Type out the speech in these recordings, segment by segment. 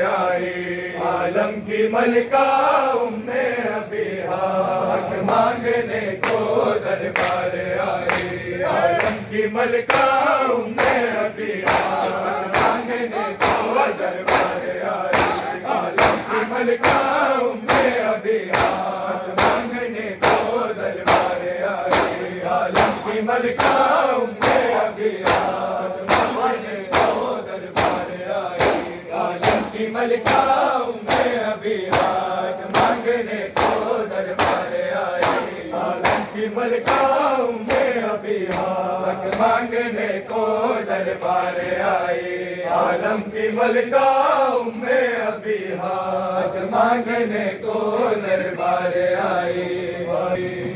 آئی، عالم کی ملکہ ام ابیہا حق مانگنے کو دربار آئی، عالم کی ملکہ ام ابیہا حق مانگنے کو دربار آئی، عالم کی ملکہ ام ابیہا حق مانگنے کو دربار آئی، عالم کی ملکہ ام ابیہا حق مانگنے کو دربار آئی، عالم کی ملکہ ام ابیہا حق مانگنے کو دربار آئی، عالم کی ملکہ ام ابیہا حق مانگنے کو دربار آئی، عالم کی ملکہ ام ابیہا حق مانگنے کو دربار آئی،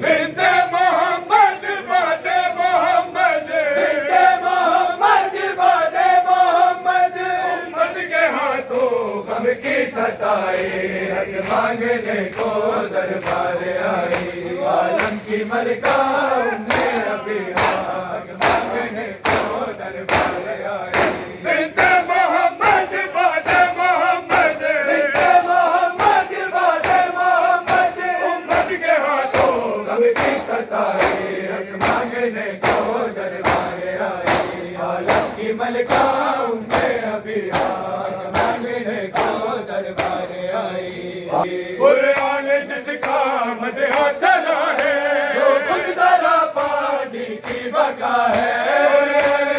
بنت محمد باد محمد، بنت محمد باد محمد، امت کے ہاتھوں غم کی ستائی حق مانگنے کو دربار آئی، عالم کی ملکہ ام ابیہا حق مانگنے کو دربار آئی، بنت محمد باد محمد، بنت محمد باد محمد، امت کے ہاتھوں غم کی ستائی حق مانگنے کو دربار آئی، عالم کی ملکہ ام ابیہا حق مانگنے کو دربار آئی، قرآن جس کا مدح سنا ہے وہ خود ذرا پانی کی بقا ہے،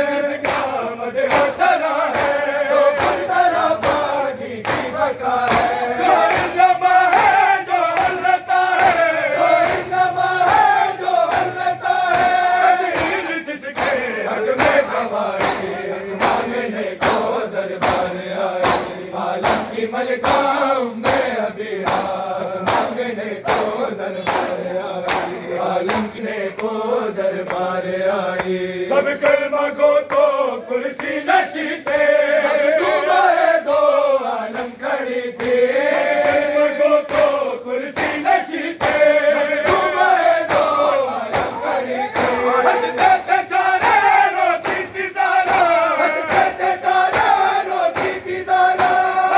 جس کا مدح سنا ہے وہ خود ذرا پانی کی بقا ہے، جو انما ہے جو حلتا ہے، جو انما ہے جو حلتا ہے، تدبیر جس کے حق میں گواہی حق مانگنے کو دربار آئی، عالم کی ملکہ ام ابیہا حق مانگنے کو دربار آئی، عالم کو دربار آئی، سب کلمہ گو تو کرسی نشی تھے، مخدومہ دو عالم کھڑی تھی، کلمہ گو تو کرسی نشی تھے، مخدومہ دو عالم کھڑی تھی، ہنستے تھے سارے روتی تھی زارا، ہنستے تھے سارے روتی تھی زارا،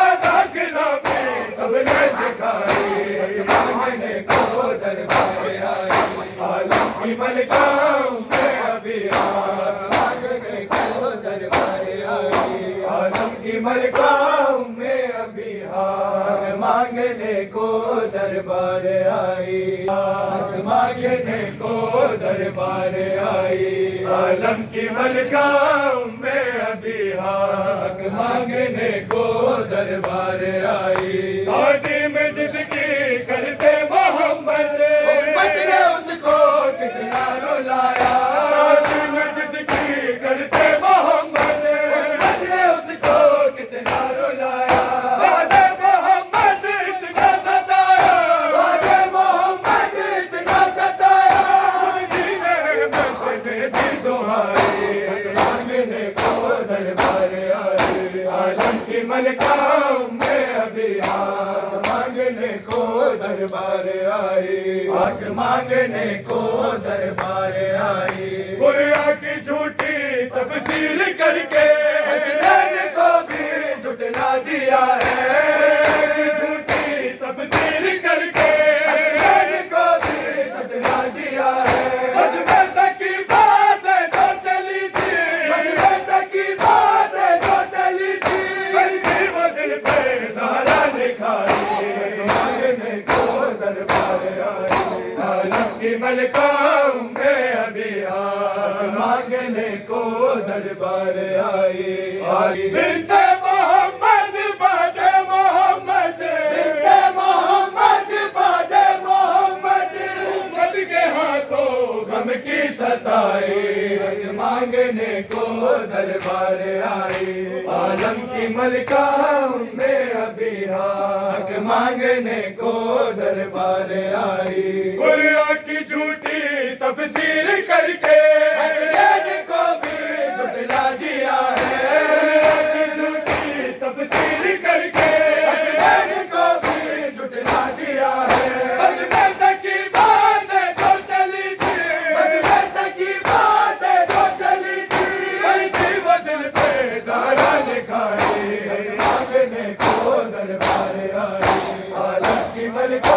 آدھا خلافی سب نے دکھائی حق مانگنے کو دربار آئی، عالم کی ملکہ ام ابیہا حق مانگنے کو دربار آئی، عالم کی ملکہ ام ابیہا حق مانگنے کو دربار آئی، حق مانگنے کو دربار آئی، عالم کی ملکہ ام ابیہا حق مانگنے کو دربار آئی، تعظیم جس کی کرتے محمد امت نے اس کو کتنا رلایا، تعظیم جس کی کرتے محمد امت نے اس کو کتنا رلایا، بعد محمد اتنا ستایا، بعد محمد اتنا ستایا، خود جینے احمد نے دی دعائی حق مانگنے کو دربار آئی، عالم کی ملکہ ام ابیہا حق مانگنے کو دربار آئی، حق مانگنے کو دربار آئی، بریا کی جھوٹی تفسیر کر کے حسنین کو بھی جھٹلا دیا ہے، جھوٹی تفسیر کر کے حسنین کو بھی جھٹلا دیا ہے، مجمع ثقیفہ سے جو چلی تھی، مجمع ثقیفہ سے جو چلی تھی، بلکہ وہ دل پہ زہرا نکھاری حق مانگنے کو دربار آئی، عالم کی ملکہ ام ابیہا حق مانگنے کو دربار آئی، بنت محمد باد محمد، بنت محمد باد محمد، امت کے ہاتھوں غم کی ستائی حق مانگنے کو دربار آئی، عالم کی ملکہ ام ابیہا حق مانگنے کو دربار آئی، بریا کی جھوٹی تفسیر کر کے حسنین کو بھی جھٹلا دیا ہے، بریا کی جھوٹی تفسیر کر کے حسنین کو بھی جھٹلا دیا ہے، مجمع ثقیفہ سے جو چلی تھی، مجمع ثقیفہ سے جو چلی تھی، بلکہ وہ دل پہ زہرا نکھاری حق مانگنے کو دربار آئی، عالم کی ملکہ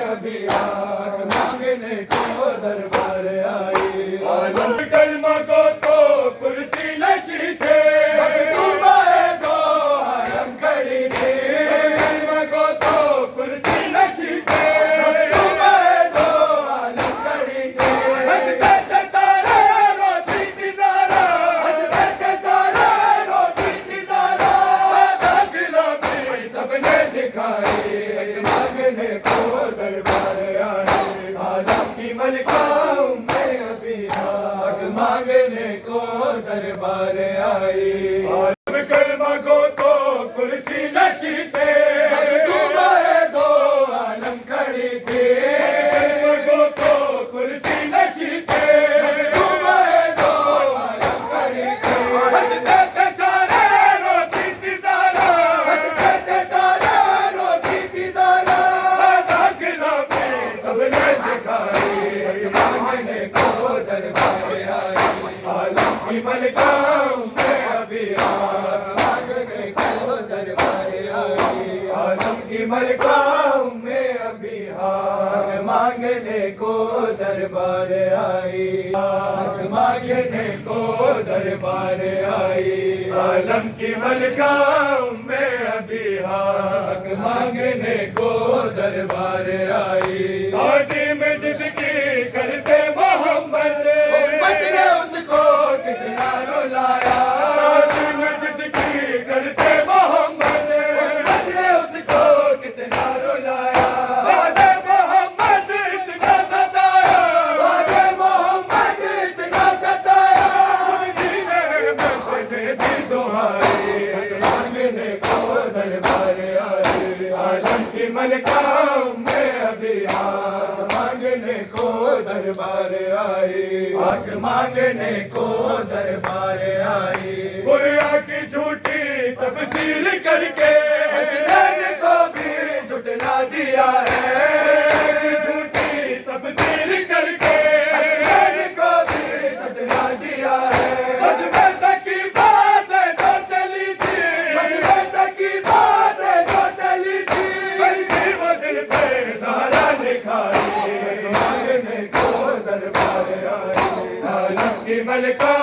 ابھی حق مانگنے کو دربار آئی، عالم کلمہ کو تو کرسی نشی تھے، مکتوبہ دو عالم کھڑی تھی، کلمہ کو تو کرسی نشی تھے، مکتوبہ دو عالم کھڑی تھی، ہنستے سارے روتی تھی زارا، ہنستے سارے روتی تھی زارا، داخلہ بھی سب نے دکھائی، حق مانگنے کو دربار آئی، عالم کی ملکہ ابھی حق مانگنے کو دربار آئی، عالم کلمہ کو تو کرسی نشی تھے، مکتوبہ دو عالم کھڑی تھی، کلمہ کو تو کرسی نشی تھے، مکتوبہ دو عالم کھڑی تھی، ہنستے سارے روتی تھی زارا، ہنستے سارے روتی تھی زارا، داخلہ بھی سب نے دکھائی، حق مانگنے کو دربار آئی، عالم کی ملکہ ابھی حق مانگنے کو دربار آئی، عالم کی ملکہ ابھی حق مانگنے کو دربار آئی، حق مانگنے کو دربار آئی، عالم کی ملکہ ابھی حق مانگنے کو دربار آئی، تعظیم جس کی کرتے محمد، امت نے اس کو کتنا رلایا، تعظیم جس کی کرتے محمد، امت نے اس کو کتنا رلایا، بعد محمد اتنا ستایا، بعد محمد اتنا ستایا، جینے میں دے دی دعائی، حق مانگنے کو دربار آئی، عالم کی ملکہ ابھی حق مانگنے کو دربار آئی، حق مانگنے کو دربار آئی، بریا کی جھوٹی تفسیر کر کے حسنین کو بھی جھٹلا دیا ہے، جھوٹی تفسیر کر کے حسنین کو بھی جھٹلا دیا ہے، مجمع سکیفہ سے جو چلی تھی، مجمع سکیفہ سے جو چلی تھی، بلکہ وہ دل پہ زہرا دکھائی، حق مانگنے کو دربار آئی، عالم کی ملکہ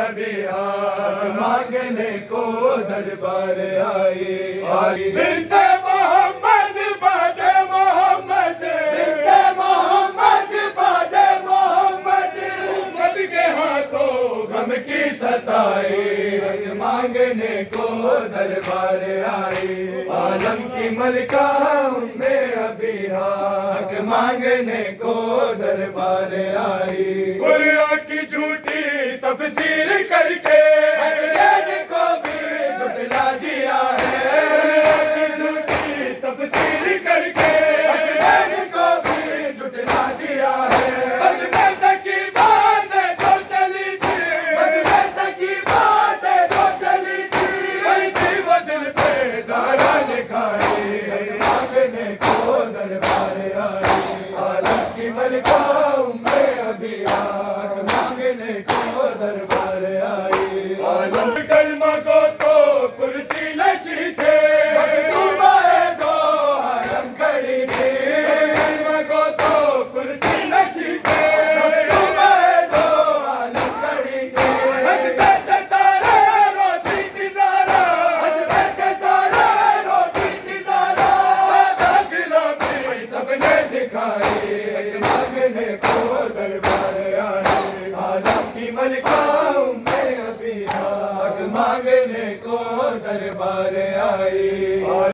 ابھی حق مانگنے کو دربار آئی، بنت محمد بعد محمد، بنت محمد بعد محمد، امت کے ہاتھوں غم کی ستائی، حق مانگنے کو دربار آئی، عالم کی ملکہ ابھی حق مانگنے کو دربار آئی، بریا کی جھوٹی تفسیر کر کے حسنین کو بھی جھٹلا دیا ہے، بریا کی جھوٹی تفسیر کر کے حسنین کو بھی جھٹلا دیا ہے، مجمع سکیفہ سے جو چلی تھی، مجمع سکیفہ سے جو چلی تھی، بلکہ وہ دل پہ زہرا دکھائی، حق مانگنے کو دربار آئی، عالم کی ملکہ ابھی حق مانگنے کو دربار آئی، عالم کلمہ کو تو کرسی نشی تھے، مکتوبہ دو عالم کھڑی تھی، کلمہ کو تو کرسی نشی تھے، مکتوبہ دو عالم کھڑی تھی، ہنستے سارے روتی تھی زارا، ہنستے سارے روتی تھی زارا، داخلہ بھی سب نے دکھائی، حق مانگنے کو دربار آئی، عالم کی ملکہ ابھی حق مانگنے کو دربار آئی۔